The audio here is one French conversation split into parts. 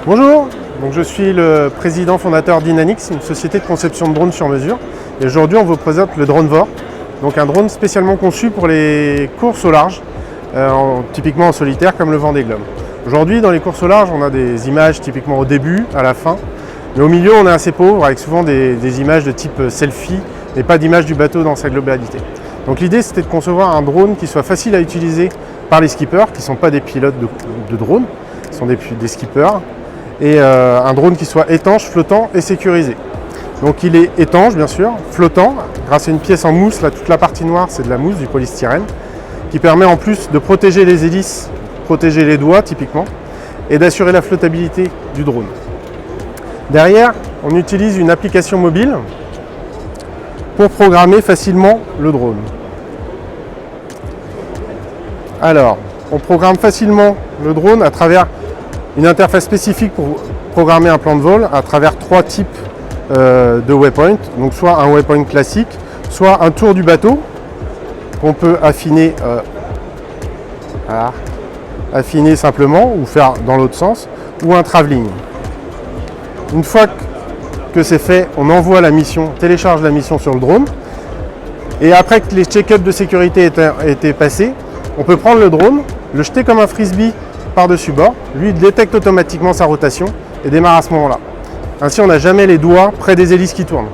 Bonjour, donc je suis le président fondateur d'Inanix, une société de conception de drones sur mesure. Et aujourd'hui, on vous présente le drone VOR, donc un drone spécialement conçu pour les courses au large, typiquement en solitaire comme le Vendée Globe. Aujourd'hui, dans les courses au large, on a des images typiquement au début, à la fin, mais au milieu, on est assez pauvre avec souvent des images de type selfie et pas d'image du bateau dans sa globalité. Donc l'idée, c'était de concevoir un drone qui soit facile à utiliser par les skippers, qui ne sont pas des pilotes de drones, qui sont des skippers, et un drone qui soit étanche, flottant et sécurisé. Donc il est étanche bien sûr, flottant, grâce à une pièce en mousse, là toute la partie noire c'est de la mousse, du polystyrène, qui permet en plus de protéger les hélices, protéger les doigts typiquement, et d'assurer la flottabilité du drone. Derrière, on utilise une application mobile pour programmer facilement le drone. Alors, on programme facilement le drone à travers une interface spécifique pour programmer un plan de vol à travers trois types de waypoints, donc soit un waypoint classique, soit un tour du bateau qu'on peut affiner, affiner simplement ou faire dans l'autre sens, ou un travelling. Une fois que c'est fait, on envoie la mission, télécharge la mission sur le drone, et après que les check-ups de sécurité aient été passés, on peut prendre le drone, le jeter comme un frisbee par-dessus bord, lui détecte automatiquement sa rotation et démarre à ce moment-là. Ainsi, on n'a jamais les doigts près des hélices qui tournent.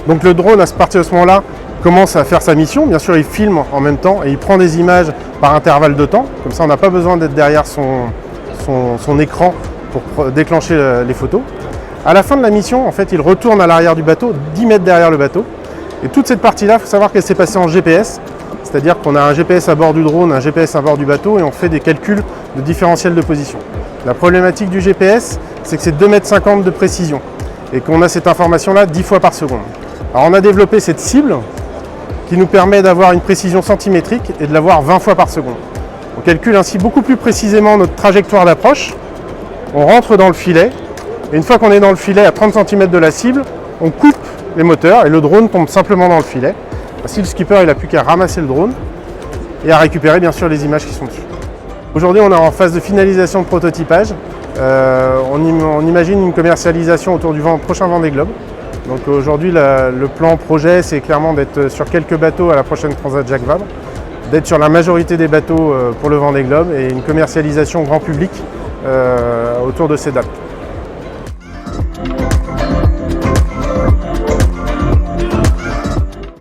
Donc le drone, à partir de ce moment-là, commence à faire sa mission. Bien sûr, il filme en même temps et il prend des images par intervalle de temps. Comme ça, on n'a pas besoin d'être derrière son écran pour déclencher les photos. À la fin de la mission, en fait, il retourne à l'arrière du bateau, 10 mètres derrière le bateau. Et toute cette partie-là, il faut savoir qu'elle s'est passée en GPS. C'est-à-dire qu'on a un GPS à bord du drone, un GPS à bord du bateau et on fait des calculs de différentiel de position. La problématique du GPS, c'est que c'est 2,50 m de précision et qu'on a cette information-là 10 fois par seconde. Alors on a développé cette cible qui nous permet d'avoir une précision centimétrique et de l'avoir 20 fois par seconde. On calcule ainsi beaucoup plus précisément notre trajectoire d'approche. On rentre dans le filet et une fois qu'on est dans le filet à 30 cm de la cible, on coupe les moteurs et le drone tombe simplement dans le filet. Si le skipper il n'a plus qu'à ramasser le drone et à récupérer bien sûr les images qui sont dessus. Aujourd'hui on est en phase de finalisation de prototypage. On imagine une commercialisation autour du prochain Vendée Globe. Donc aujourd'hui le plan projet c'est clairement d'être sur quelques bateaux à la prochaine Transat Jacques Vabre, d'être sur la majorité des bateaux pour le Vendée Globe et une commercialisation grand public autour de ces dates.